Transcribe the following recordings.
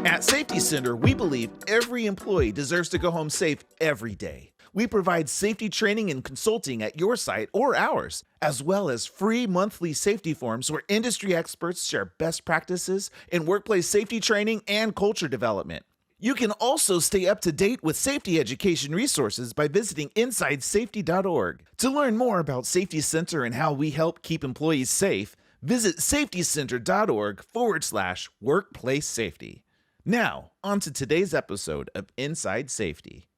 At Safety Center, we believe every employee deserves to go home safe every day. We provide safety training and consulting at your site or ours, as well as free monthly safety forums where industry experts share best practices in workplace safety training and culture development. You can also stay up to date with safety education resources by visiting InsideSafety.org. To learn more about Safety Center and how we help keep employees safe, visit safetycenter.org/workplace safety. Now, on to today's episode of Inside Safety.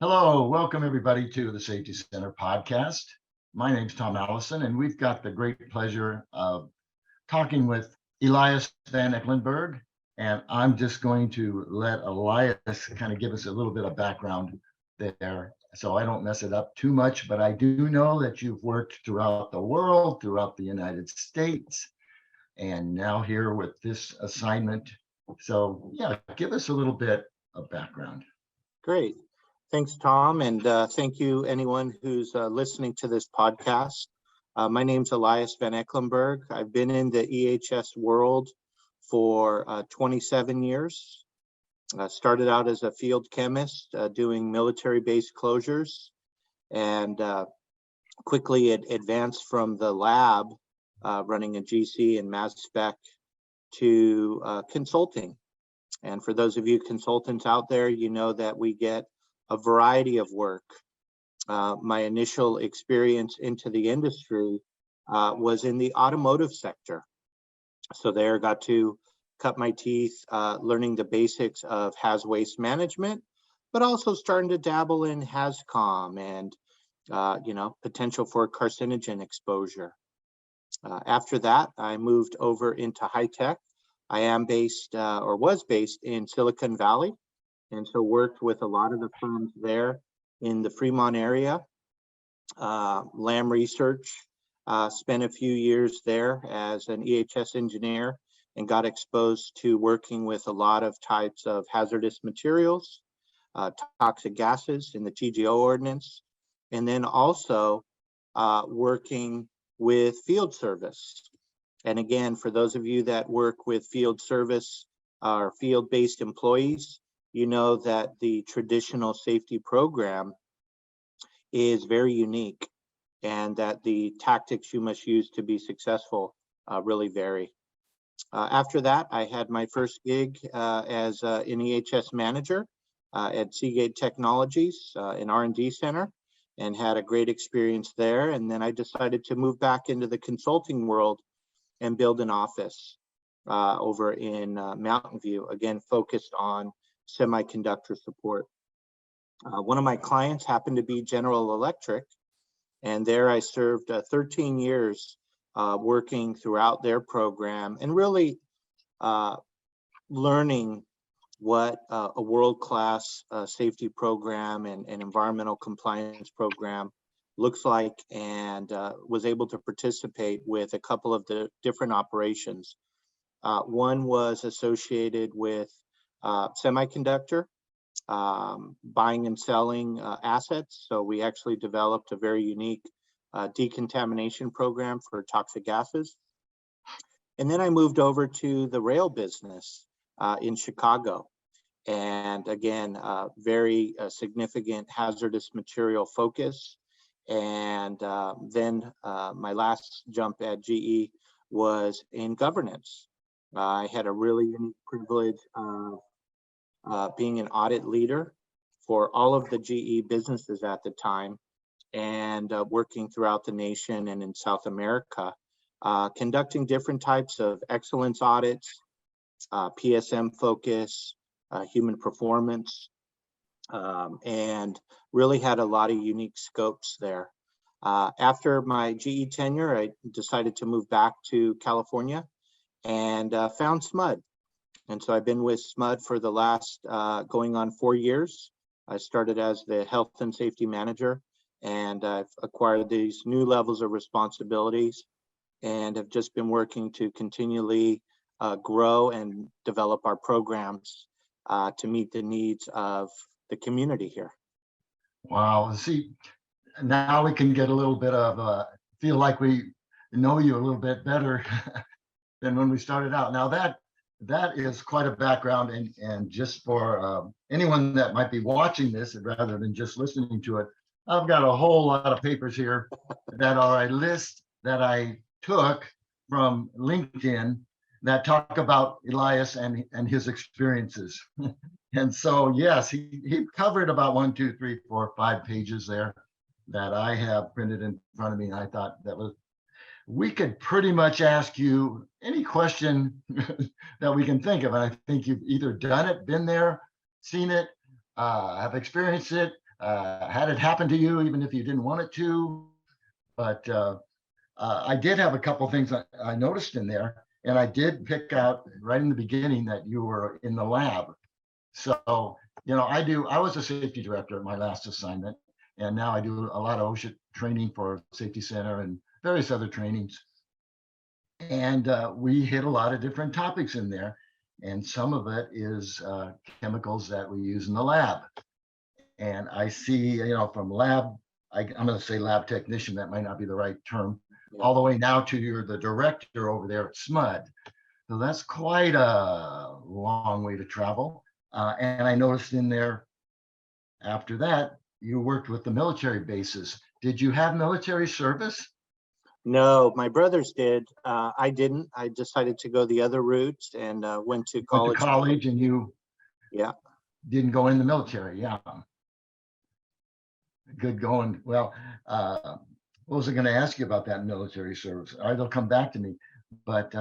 Hello, welcome everybody to the Safety Center podcast. My name's Tom Allison, and we've got the great pleasure of talking with Ellias Van Ekelenburg. And I'm just going to let Elias kind of give us a little bit of background there, so I don't mess it up too much. But I do know that you've worked throughout the world, throughout the United States, and now here with this assignment. So yeah, give us a little bit of background. Great. Thanks, Tom. And thank you, anyone who's listening to this podcast. My name's Ellias Van Ekelenburg. I've been in the EHS world for 27 years. Started out as a field chemist doing military base closures, and quickly advanced from the lab running a GC and mass spec to consulting. And for those of you consultants out there, you know that we get a variety of work. My initial experience into the industry was in the automotive sector. So there, got to cut my teeth learning the basics of haz waste management, but also starting to dabble in HazCom and potential for carcinogen exposure. After that, I moved over into high tech. I am based or was based in Silicon Valley, and so worked with a lot of the firms there in the Fremont area. Lam Research, spent a few years there as an EHS engineer and got exposed to working with a lot of types of hazardous materials, toxic gases in the TGO ordinance, and then also working with field service. And again, for those of you that work with field service or field-based employees, you know that the traditional safety program is very unique, and that the tactics you must use to be successful really vary. After that, I had my first gig as an EHS manager at Seagate Technologies, an R&D center, and had a great experience there. And then I decided to move back into the consulting world and build an office over in Mountain View, again, focused on semiconductor support. One of my clients happened to be General Electric, and there I served 13 years working throughout their program and really learning what a world-class safety program and environmental compliance program looks like, and was able to participate with a couple of the different operations. One was associated with semiconductor, buying and selling assets. So we actually developed a very unique decontamination program for toxic gases. And then I moved over to the rail business in Chicago. And again, very significant hazardous material focus. And then my last jump at GE was in governance. I had a really unique privilege of being an audit leader for all of the GE businesses at the time, and working throughout the nation and in South America, conducting different types of excellence audits, PSM focus, human performance, and really had a lot of unique scopes there. After my GE tenure, I decided to move back to California and found SMUD. And so I've been with SMUD for the last going on 4 years. I started as the health and safety manager, and I've acquired these new levels of responsibilities and have just been working to continually grow and develop our programs to meet the needs of the community here. Wow. See, now we can get a little bit of feel like we know you a little bit better than when we started out. Now that is quite a background. And just for anyone that might be watching this rather than just listening to it, I've got a whole lot of papers here that are a list that I took from LinkedIn that talk about Elias and his experiences. And so, yes, he covered about 1, 2, 3, 4, 5 pages there that I have printed in front of me. And I thought we could pretty much ask you any question that we can think of. And I think you've either done it, been there, seen it, have experienced it, had it happen to you, even if you didn't want it to. But I did have a couple things I noticed in there, and I did pick out right in the beginning that you were in the lab. So, I was a safety director at my last assignment, and now I do a lot of OSHA training for Safety Center and various other trainings. And we hit a lot of different topics in there. And some of it is chemicals that we use in the lab. And I see, from lab, I'm going to say lab technician, that might not be the right term, all the way now to you're the director over there at SMUD. So that's quite a long way to travel. And I noticed in there after that, you worked with the military bases. Did you have military service? No, my brothers did. I didn't. I decided to go the other route and went to college. Went to college and you didn't go in the military. Yeah. Good going. Well, what was I going to ask you about that military service? All right, they'll come back to me. But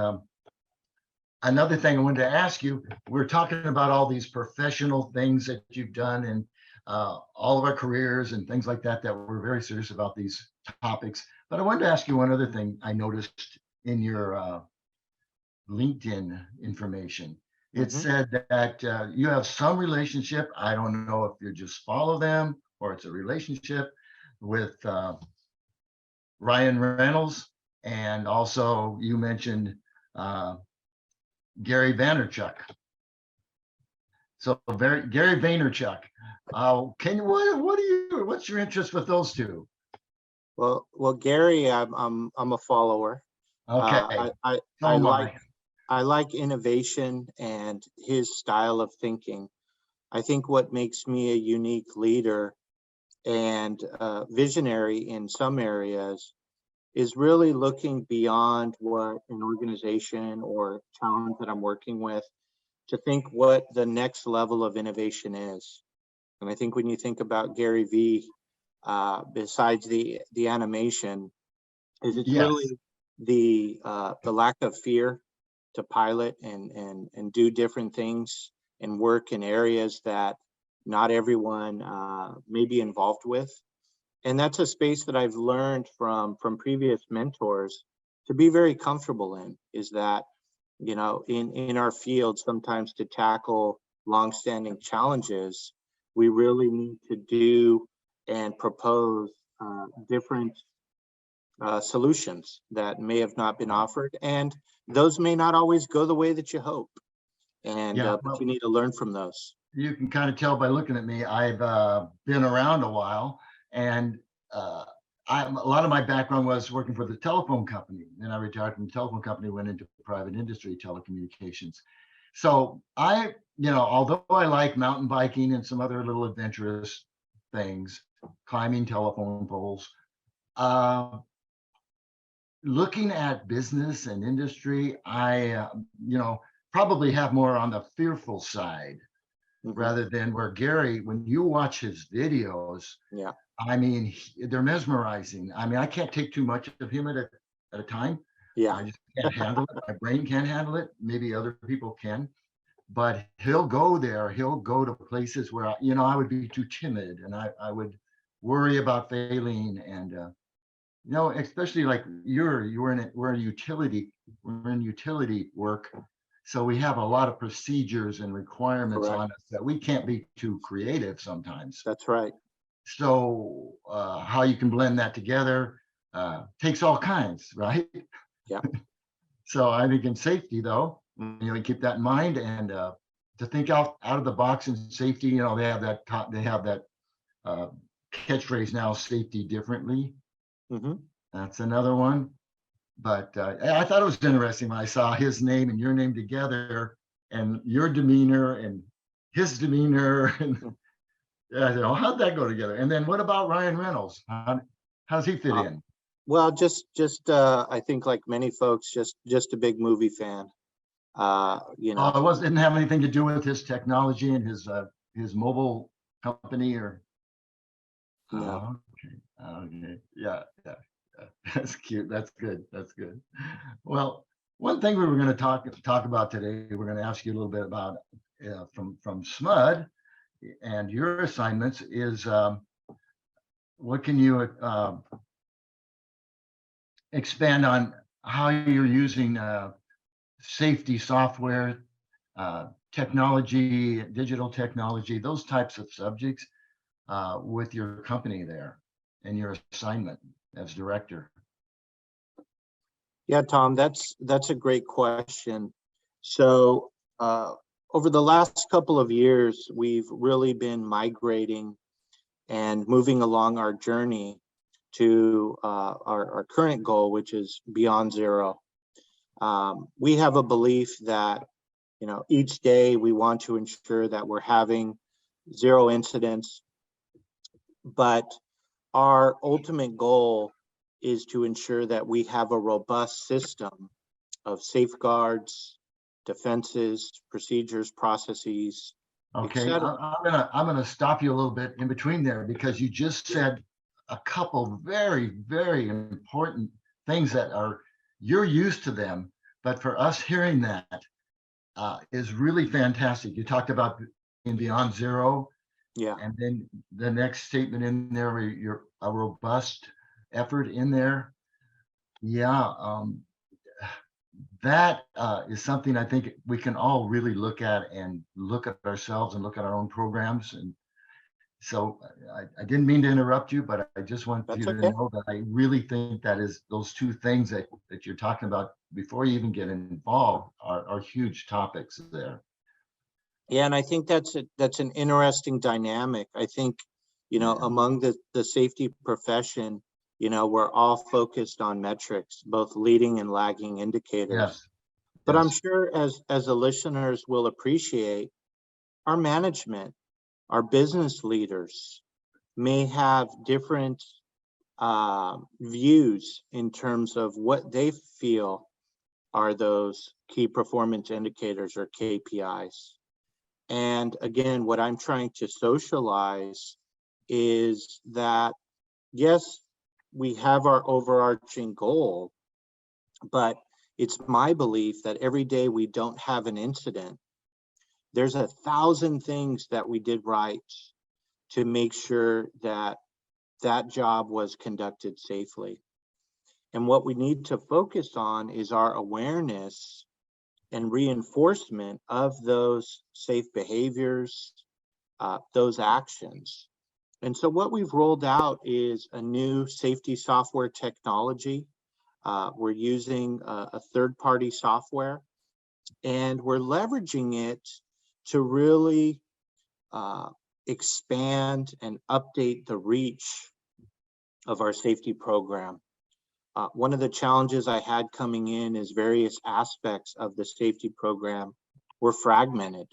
another thing I wanted to ask you, we're talking about all these professional things that you've done and all of our careers and things like that, that we're very serious about these topics. But I wanted to ask you one other thing I noticed in your LinkedIn information. It said that you have some relationship. I don't know if you just follow them or it's a relationship with Ryan Reynolds. And also you mentioned Gary Vaynerchuk. So Gary Vaynerchuk. What's your interest with those two? Well, Gary, I'm a follower. Okay. I like innovation and his style of thinking. I think what makes me a unique leader and visionary in some areas is really looking beyond what an organization or challenge that I'm working with to think what the next level of innovation is. And I think when you think about Gary V, besides the animation, is it's really the lack of fear to pilot and do different things and work in areas that not everyone may be involved with. And that's a space that I've learned from previous mentors to be very comfortable in, is that, in our field, sometimes to tackle longstanding challenges, we really need to do and propose different solutions that may have not been offered. And those may not always go the way that you hope. And but you need to learn from those. You can kind of tell by looking at me, I've been around a while, and a lot of my background was working for the telephone company. Then I retired from the telephone company, went into private industry, telecommunications. So although I like mountain biking and some other little adventurous things, climbing telephone poles, looking at business and industry, I, probably have more on the fearful side rather than where Gary, when you watch his videos, I mean, they're mesmerizing. I mean, I can't take too much of him at a time. I just can't handle it. My brain can't handle it. Maybe other people can, but he'll go there. He'll go to places where, I would be too timid and I would worry about failing. And, especially like we're in utility work. So we have a lot of procedures and requirements on us that we can't be too creative sometimes. That's right. So how you can blend that together takes all kinds, right? Yeah. So I think in safety, though, keep that in mind, and to think out of the box in safety. They have that catchphrase now: safety differently. That's another one. But I thought it was interesting when I saw his name and your name together. and your demeanor and his demeanor, and how'd that go together? And then what about Ryan Reynolds? How's he fit in? Well, just I think like many folks, just a big movie fan. You know, It didn't have anything to do with his technology and his mobile company, or no. Okay. Yeah. That's cute. That's good. Well, one thing we were going to talk about today, we're going to ask you a little bit about from SMUD and your assignments is what can you expand on how you're using safety software, technology, digital technology, those types of subjects with your company there and your assignment as director? Yeah, Tom, that's a great question. So over the last couple of years, we've really been migrating and moving along our journey to our current goal, which is beyond zero. We have a belief that, you know, each day we want to ensure that we're having zero incidents, but our ultimate goal is to ensure that we have a robust system of safeguards, defenses, procedures, processes. Okay, I'm gonna stop you a little bit in between there, because you just said a couple very, very important things that you're used to them, but for us hearing that is really fantastic. You talked about in Beyond Zero, Yeah, and then the next statement in there, where you're a robust effort in there. Yeah, that is something I think we can all really look at, and look at ourselves and look at our own programs. And so I didn't mean to interrupt you, but I just want you to know that I really think that is those two things that you're talking about before you even get involved are huge topics there. yeah, and I think that's an interesting dynamic. I think, you know, among the safety profession, you know, we're all focused on metrics, both leading and lagging indicators. Yes. But I'm sure as the listeners will appreciate, our management, our business leaders may have different views in terms of what they feel are those key performance indicators or KPIs. And again, what I'm trying to socialize is that, yes, we have our overarching goal, but it's my belief that every day we don't have an incident, there's 1,000 things that we did right to make sure that that job was conducted safely. And what we need to focus on is our awareness and reinforcement of those safe behaviors, those actions. And so what we've rolled out is a new safety software technology. We're using a third-party software, and we're leveraging it to really expand and update the reach of our safety program. One of the challenges I had coming in is various aspects of the safety program were fragmented.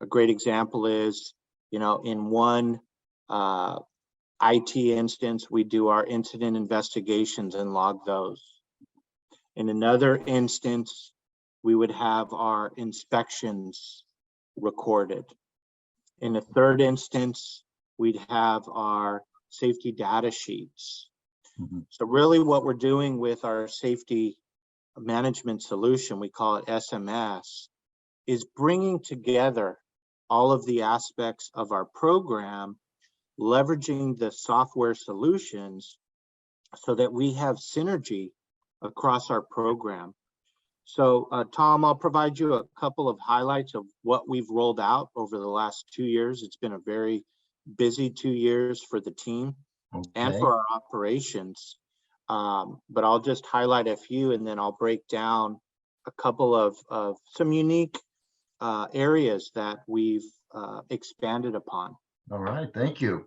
A great example is, you know, in one IT instance, we do our incident investigations and log those. In another instance, we would have our inspections recorded. In a third instance, we'd have our safety data sheets. So really what we're doing with our safety management solution, we call it SMS, is bringing together all of the aspects of our program, leveraging the software solutions so that we have synergy across our program. So Tom, I'll provide you a couple of highlights of what we've rolled out over the last 2 years. It's been a very busy 2 years for the team and for our operations. But I'll just highlight a few, and then I'll break down a couple of some unique areas that we've expanded upon. All right, thank you.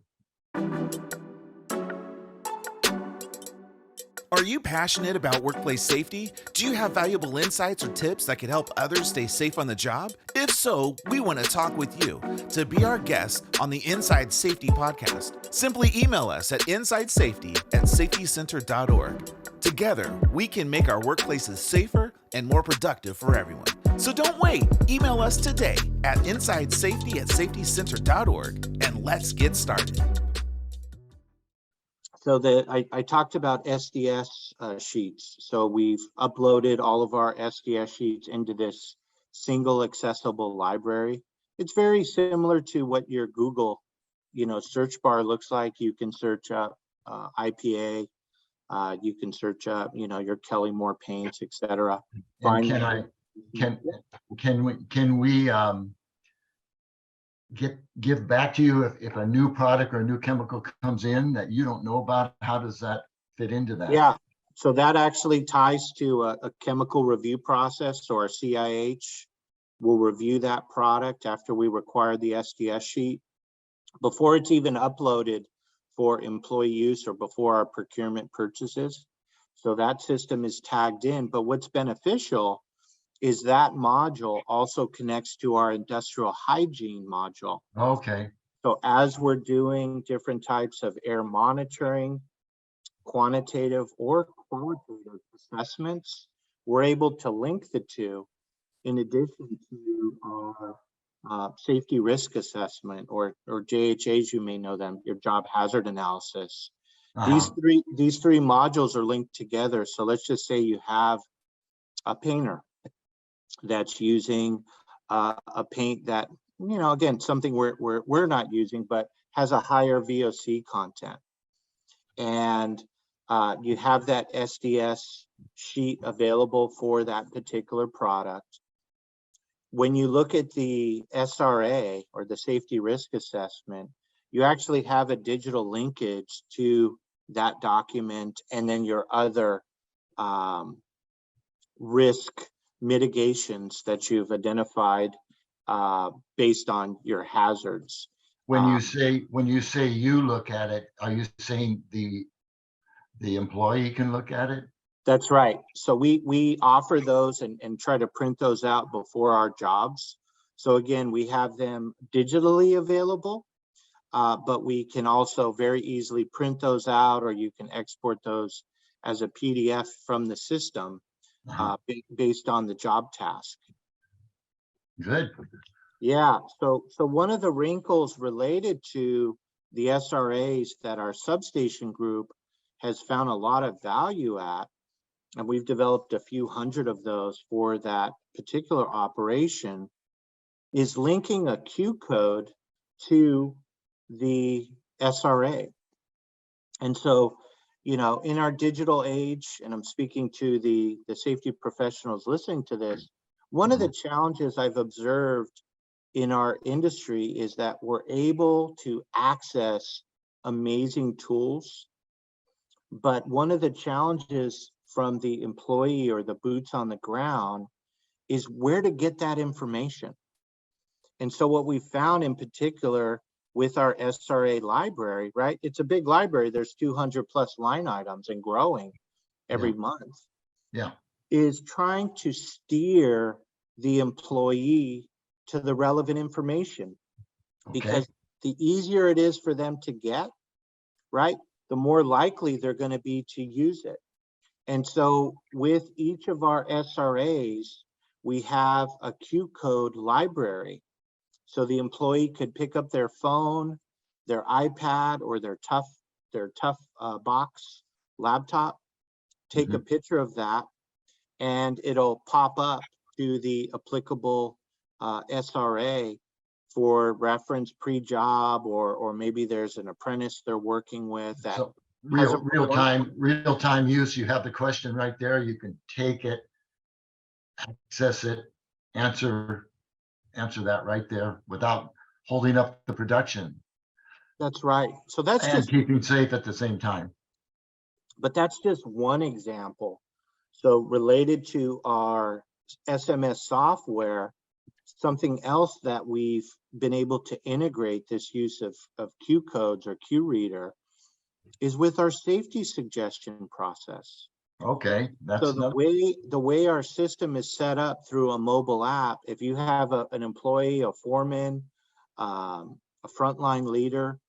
Are you passionate about workplace safety? Do you have valuable insights or tips that could help others stay safe on the job? If so, we want to talk with you. To be our guest on the Inside Safety podcast, simply email us at insidesafety@safetycenter.org. Together, we can make our workplaces safer and more productive for everyone. So don't wait. Email us today at insidesafety@safetycenter.org and let's get started. So I talked about SDS sheets. So we've uploaded all of our SDS sheets into this single accessible library. It's very similar to what your Google, search bar looks like. You can search up IPA. You can search up, your Kelly Moore paints, etc. And can we give back to you if a new product or a new chemical comes in that you don't know about? How does that fit into that? Yeah, so that actually ties to a chemical review process. So our CIH will review that product after we require the SDS sheet before it's even uploaded for employee use or before our procurement purchases. So that system is tagged in, but what's beneficial is that module also connects to our industrial hygiene module. Okay. So as we're doing different types of air monitoring, quantitative or qualitative assessments, we're able to link the two in addition to our safety risk assessment or JHAs, you may know them, your job hazard analysis. These three modules are linked together. So let's just say you have a painter that's using a paint that, again, something we're not using, but has a higher VOC content. And you have that SDS sheet available for that particular product. When you look at the SRA or the safety risk assessment, you actually have a digital linkage to that document and then your other risk mitigations that you've identified based on your hazards. When you say you look at it, are you saying the employee can look at it? That's right. So we offer those and try to print those out before our jobs. So again, we have them digitally available, but we can also very easily print those out, or you can export those as a PDF from the system based on the job task. Good. Yeah, so one of the wrinkles related to the SRAs that our substation group has found a lot of value at, and we've developed a few hundred of those for that particular operation, is linking a Q code to the SRA. And so, in our digital age, and I'm speaking to the safety professionals listening to this, one of the challenges I've observed in our industry is that we're able to access amazing tools, but one of the challenges from the employee or the boots on the ground is where to get that information. And so what we found in particular with our SRA library, right? It's a big library. There's 200 plus line items and growing every month. Yeah. Is trying to steer the employee to the relevant information. Because the easier it is for them to get, right, the more likely they're going to be to use it. And so with each of our SRAs, we have a Q code library. So the employee could pick up their phone, their iPad, or their tough box laptop, take a picture of that, and it'll pop up to the applicable SRA for reference pre-job, or maybe there's an apprentice they're working with that. So real time use. You have the question right there. You can take it, access it, answer that right there without holding up the production. That's right. So that's and just keeping safe at the same time. But that's just one example. So related to our SMS software, something else that we've been able to integrate this use of Q codes or Q reader is with our safety suggestion process. Okay, that's So the way our system is set up through a mobile app, if you have an employee, a foreman, a frontline leader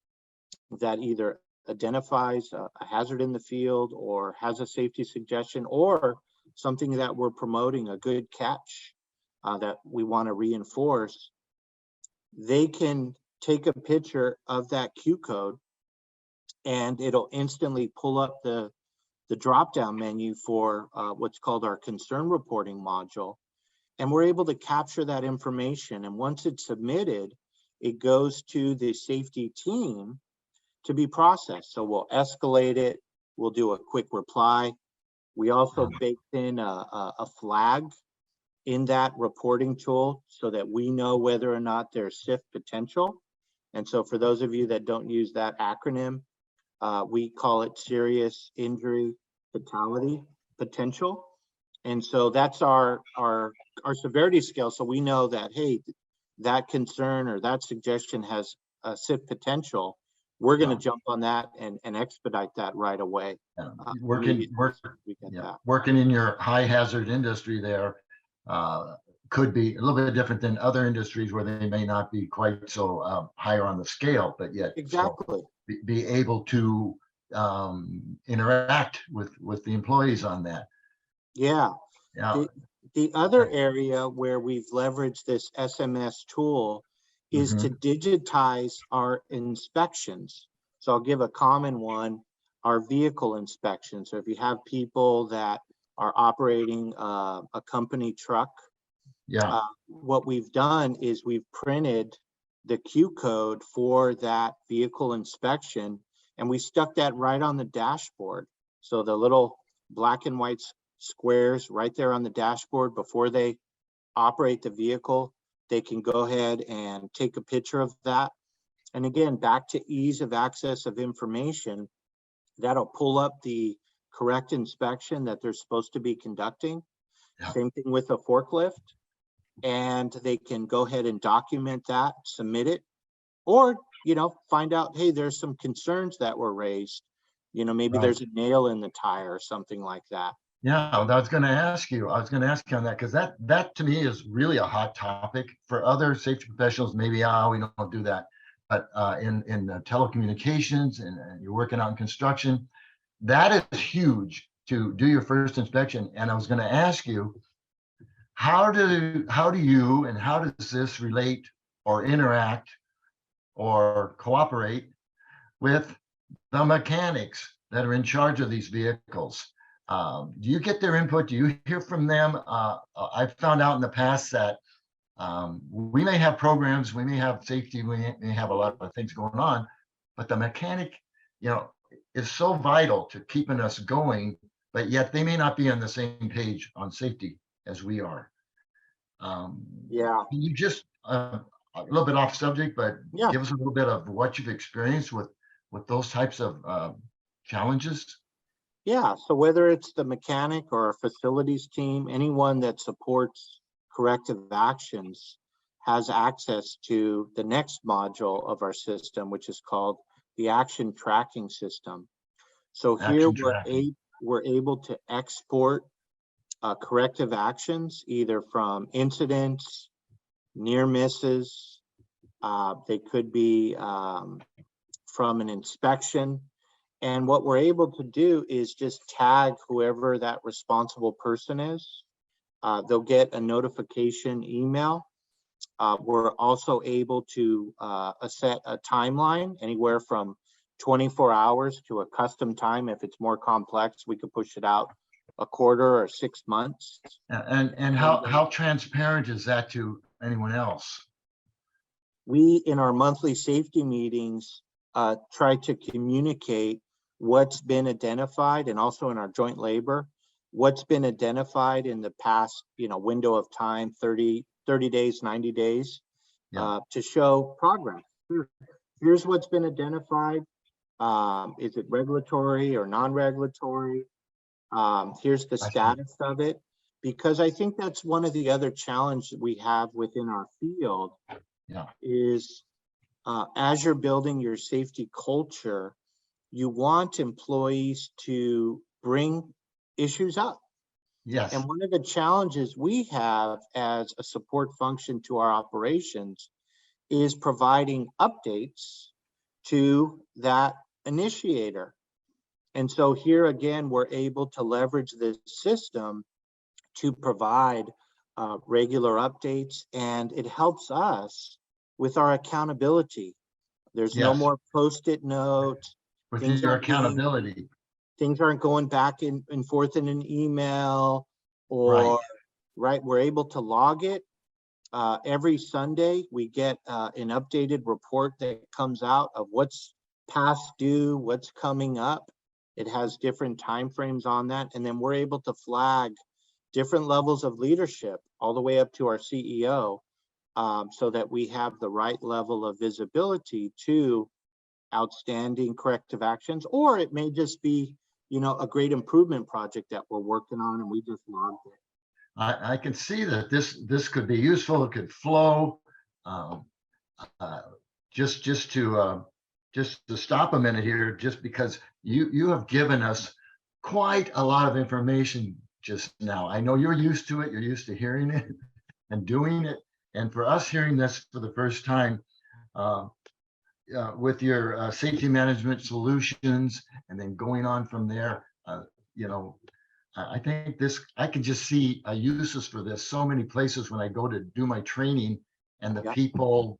that either identifies a hazard in the field or has a safety suggestion or something that we're promoting, a good catch that we want to reinforce, they can take a picture of that Q code and it'll instantly pull up the drop-down menu for what's called our concern reporting module. And we're able to capture that information. And once it's submitted, it goes to the safety team to be processed. So we'll escalate it. We'll do a quick reply. We also baked in a flag in that reporting tool so that we know whether or not there's SIF potential. And so for those of you that don't use that acronym, we call it serious injury fatality potential. And so that's our severity scale. So we know that, hey, that concern or that suggestion has a SIF potential. We're going to jump on that and expedite that right away. Working in your high hazard industry there could be a little bit different than other industries where they may not be quite so higher on the scale, but yet exactly be able to interact with the employees on that. Yeah. The other area where we've leveraged this SMS tool is to digitize our inspections. So I'll give a common one, our vehicle inspections. So if you have people that are operating a company truck, what we've done is we've printed the Q code for that vehicle inspection, and we stuck that right on the dashboard. So the little black and white squares right there on the dashboard before they operate the vehicle, they can go ahead and take a picture of that. And again, back to ease of access of information, that'll pull up the correct inspection that they're supposed to be conducting. Same thing with a forklift. And they can go ahead and document that, submit it, or, find out, hey, there's some concerns that were raised. Maybe there's a nail in the tire or something like that. Yeah, I was going to ask you on that, because that to me is really a hot topic for other safety professionals. Maybe we don't do that, but in telecommunications and you're working out in construction, that is huge to do your first inspection. And I was going to ask you, how do you and how does this relate or interact or cooperate with the mechanics that are in charge of these vehicles? Do you get their input? Do you hear from them? I've found out in the past that we may have programs, we may have safety, we may have a lot of things going on, but the mechanic, is so vital to keeping us going, but yet they may not be on the same page on safety as we are. Can you just a little bit off subject, but give us a little bit of what you've experienced with those types of challenges? Yeah, so whether it's the mechanic or a facilities team, anyone that supports corrective actions has access to the next module of our system, which is called the action tracking system. So here we're able to export corrective actions, either from incidents, near misses, they could be from an inspection. And what we're able to do is just tag whoever that responsible person is. They'll get a notification email. We're also able to set a timeline anywhere from 24 hours to a custom time. If it's more complex, we could push it out a quarter or 6 months. And how transparent is that to anyone else? We, in our monthly safety meetings, try to communicate what's been identified, and also in our joint labor, what's been identified in the past, window of time, 30 days, 90 days, to show progress. Here's what's been identified. Is it regulatory or non-regulatory? Here's the status of it. Because I think that's one of the other challenges we have within our field is as you're building your safety culture, you want employees to bring issues up. Yes. And one of the challenges we have as a support function to our operations is providing updates to that initiator. And so here again, we're able to leverage this system to provide regular updates, and it helps us with our accountability. There's no Yes. more post-it note. With Things your aren't being- accountability. things aren't going back and forth in an email, or right. We're able to log it. Every Sunday, we get an updated report that comes out of what's past due, what's coming up. It has different timeframes on that, and then we're able to flag different levels of leadership all the way up to our CEO, so that we have the right level of visibility to outstanding corrective actions, or it may just be, a great improvement project that we're working on and we just logged it. I can see that this could be useful. It could flow. Just to stop a minute here, just because you have given us quite a lot of information just now. I know you're used to it. You're used to hearing it and doing it. And for us hearing this for the first time, with your safety management solutions, and then going on from there, I think I can just see uses for this so many places when I go to do my training, and the people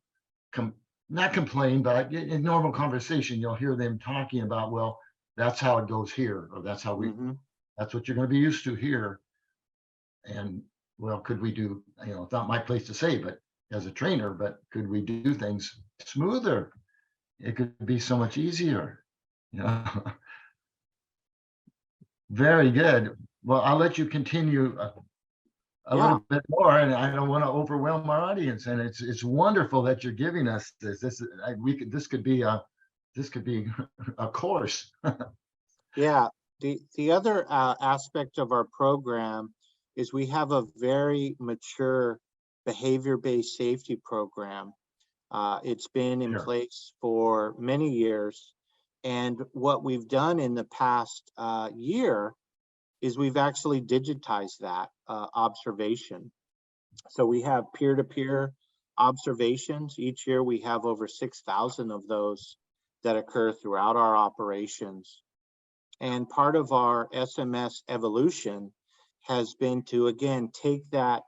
not complain, but in normal conversation, you'll hear them talking about, well, that's how it goes here, or that's how that's what you're going to be used to here. And well, could we do, it's not my place to say, but as a trainer, but could we do things smoother? It could be so much easier. Very good. Well, I'll let you continue a little bit more, and I don't want to overwhelm our audience. And it's wonderful that you're giving us this. This could be a course. Yeah. The other aspect of our program is we have a very mature behavior-based safety program. It's been in place for many years. And what we've done in the past year is we've actually digitized that observation. So we have peer-to-peer observations. Each year we have over 6,000 of those that occur throughout our operations. And part of our SMS evolution has been to, again, take that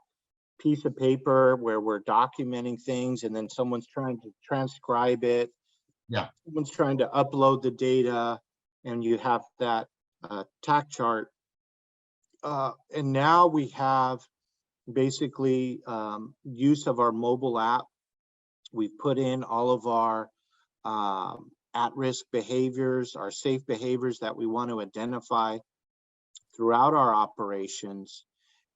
piece of paper where we're documenting things, and then someone's trying to transcribe it. Someone's trying to upload the data, and you have that TAC chart. And now we have basically use of our mobile app. We've put in all of our at-risk behaviors, our safe behaviors that we want to identify throughout our operations,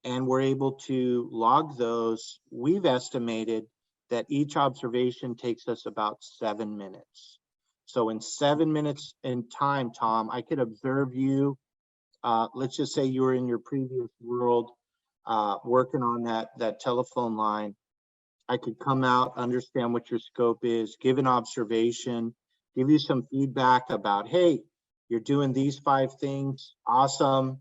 and we're able to log those. We've estimated that each observation takes us about 7 minutes. So in 7 minutes in time, Tom, I could observe you. Let's just say you were in your previous world working on that telephone line. I could come out, understand what your scope is, give an observation, give you some feedback about, hey, you're doing these 5 things, awesome.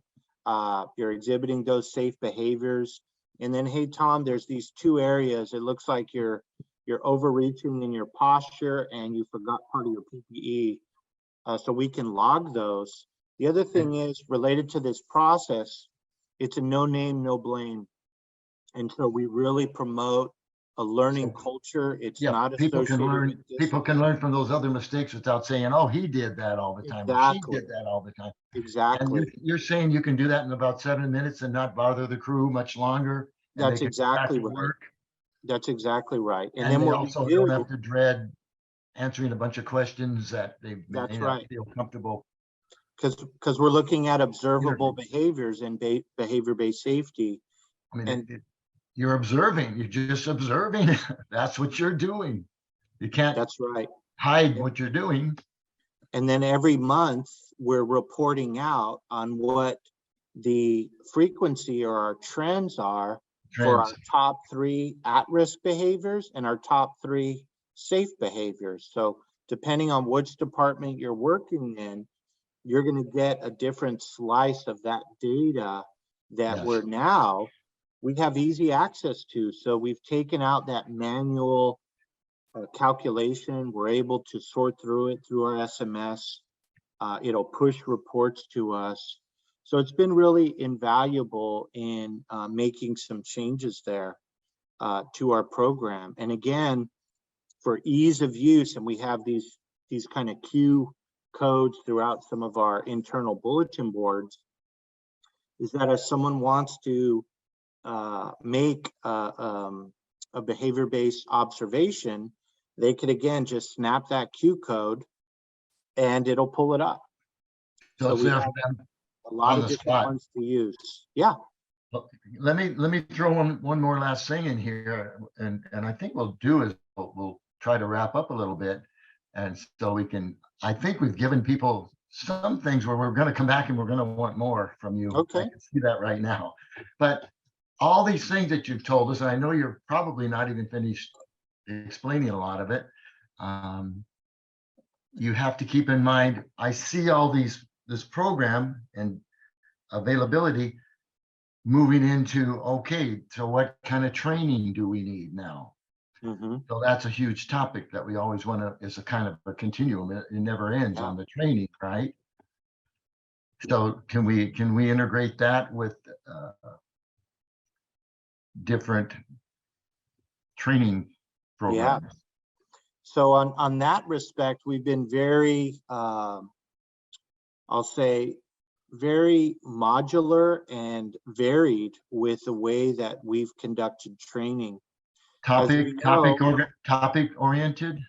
You're exhibiting those safe behaviors. And then, hey, Tom, there's these 2 areas. It looks like you're overreaching in your posture and you forgot part of your PPE. So we can log those. The other thing is related to this process, it's a no name, no blame. And so we really promote a learning culture. It's not associated. People can learn from those other mistakes without saying, oh, he did that all the time. Exactly. Or she did that all the time. Exactly. And you're saying you can do that in about 7 minutes and not bother the crew much longer. That's exactly right. That's exactly right. And then they also don't have to dread answering a bunch of questions that they may not feel comfortable. Because we're looking at observable behaviors in behavior-based safety. I mean, you're observing. You're just observing. That's what you're doing. You can't. That's right. Hide what you're doing. And then every month we're reporting out on what the frequency or our trends are for our top 3 at-risk behaviors and our top 3 safe behaviors. So depending on which department you're working in, you're going to get a different slice of that data that Yes. we have easy access to. So we've taken out that manual calculation. We're able to sort through it through our SMS. It'll push reports to us. So it's been really invaluable in making some changes there to our program. And again, for ease of use, and we have these kind of Q codes throughout some of our internal bulletin boards, is that if someone wants to make a behavior-based observation, they could again just snap that Q code and it'll pull it up. So it's we there have for them a lot on of the different spot. ones to use. Yeah. Let me throw one more last thing in here, and I think we'll do is we'll try to wrap up a little bit, and so we can. I think we've given people some things where we're going to come back and we're going to want more from you. Okay. I can see that right now, but all these things that you've told us, and I know you're probably not even finished explaining a lot of it. You have to keep in mind. I see all this program and availability moving into, okay, so what kind of training do we need now? Mm-hmm. So that's a huge topic that we always want to, is a kind of a continuum. It never ends on the training, right? So can we integrate that with different training programs? Yeah. So on that respect, we've been very, I'll say, very modular and varied with the way that we've conducted training. Topic oriented.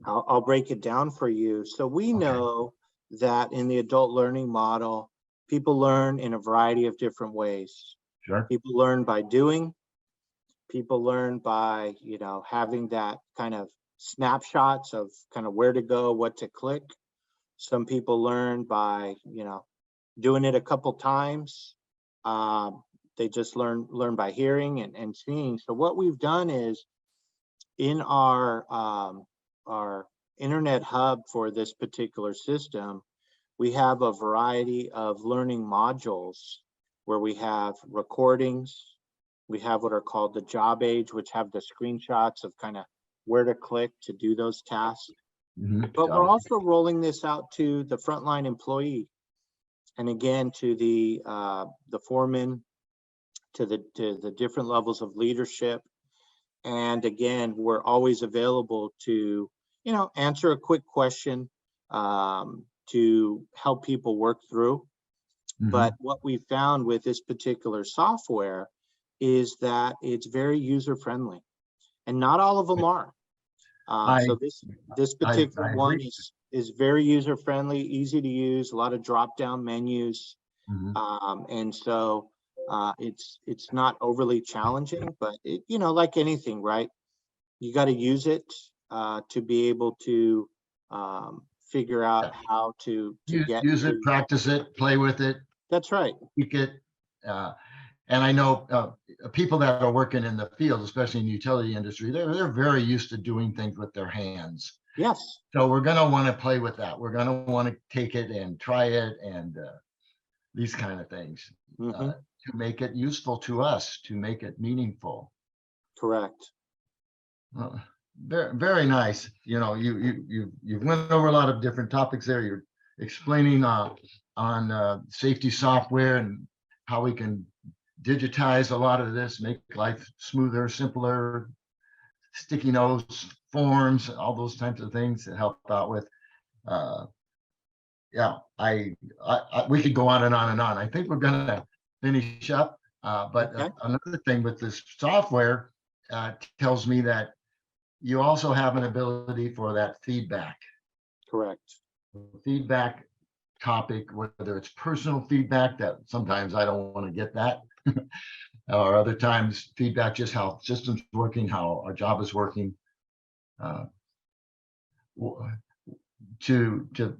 I'll break it down for you. So we know that in the adult learning model, people learn in a variety of different ways. Sure. People learn by doing. People learn by, having that kind of snapshots of kind of where to go, what to click. Some people learn by, doing it a couple times. They just learn by hearing and seeing. So what we've done is in our internet hub for this particular system, we have a variety of learning modules where we have recordings. We have what are called the job aids, which have the screenshots of kind of where to click to do those tasks. Mm-hmm. But we're also rolling this out to the frontline employee, and again to the foreman, to the different levels of leadership. And again, we're always available to, answer a quick question to help people work through. Mm-hmm. But what we found with this particular software is that it's very user friendly, and not all of them are. So this particular one is very user friendly, easy to use, a lot of drop down menus. Mm-hmm. And so it's not overly challenging, but like anything, right? You got to use it to be able to figure out how to use it, practice it, play with it. That's right. Tweak it. And I know people that are working in the field, especially in the utility industry, they're very used to doing things with their hands. Yes. So we're going to want to play with that. We're going to want to take it and try it and these kind of things to make it useful to us, to make it meaningful. Correct. Very, very nice. You've went over a lot of different topics there. You're explaining on safety software and how we can digitize a lot of this, make life smoother, simpler, sticky notes, forms, all those types of things to help out with. We could go on and on and on. I think we're going to finish up. But another thing with this software tells me that you also have an ability for that feedback. Correct. Feedback topic, whether it's personal feedback that sometimes I don't want to get that, or other times feedback just how systems working, how our job is working. To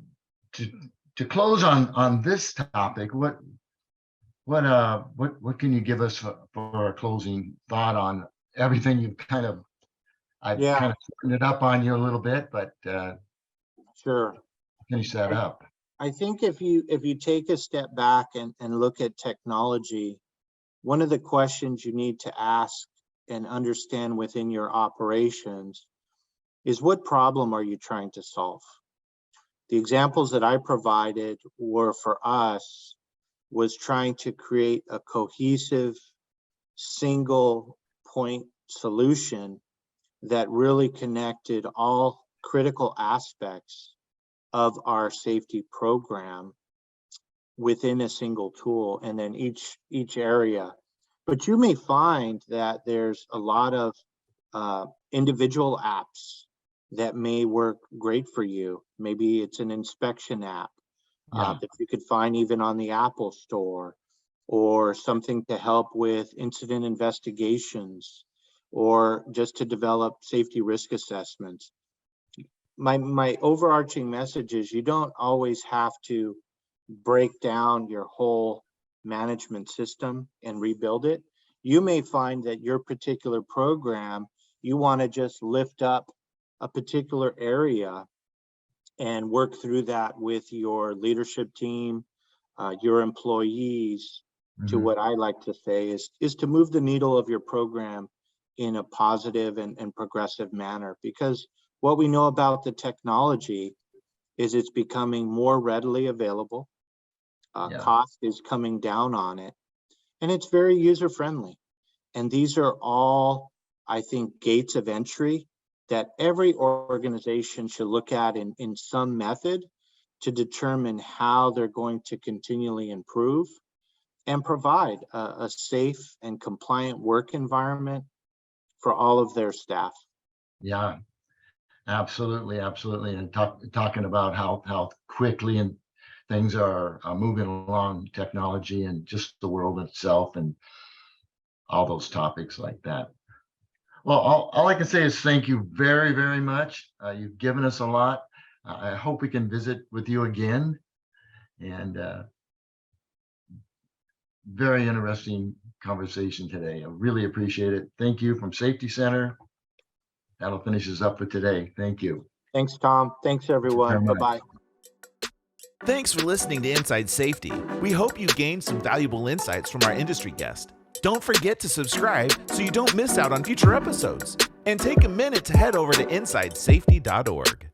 close on this topic, what can you give us for a closing thought on everything you've kind of, I've kind of putting it up on you a little bit, but Sure. finish that up. I think if you take a step back and look at technology, one of the questions you need to ask and understand within your operations is, what problem are you trying to solve? The examples that I provided were, for us, was trying to create a cohesive single point solution that really connected all critical aspects of our safety program within a single tool, and then each area. But you may find that there's a lot of individual apps that may work great for you. Maybe it's an inspection app that you could find even on the Apple Store, or something to help with incident investigations, or just to develop safety risk assessments. My overarching message is, you don't always have to break down your whole management system and rebuild it. You may find that your particular program, you want to just lift up a particular area and work through that with your leadership team, your employees, to what I like to say is to move the needle of your program in a positive and progressive manner. Because what we know about the technology is it's becoming more readily available. Cost is coming down on it, and it's very user friendly. And these are all, I think, gates of entry that every organization should look at in some method to determine how they're going to continually improve and provide a safe and compliant work environment for all of their staff. Yeah, absolutely. And talking about how quickly and things are moving along, technology and just the world itself, and all those topics like that. Well, all I can say is thank you very, very much. You've given us a lot. I hope we can visit with you again. And very interesting conversation today. I really appreciate it. Thank you from Safety Center. That'll finish us up for today. Thank you. Thanks, Tom. Thanks, everyone. Bye-bye. Thanks for listening to Inside Safety. We hope you gained some valuable insights from our industry guest. Don't forget to subscribe so you don't miss out on future episodes. And take a minute to head over to InsideSafety.org.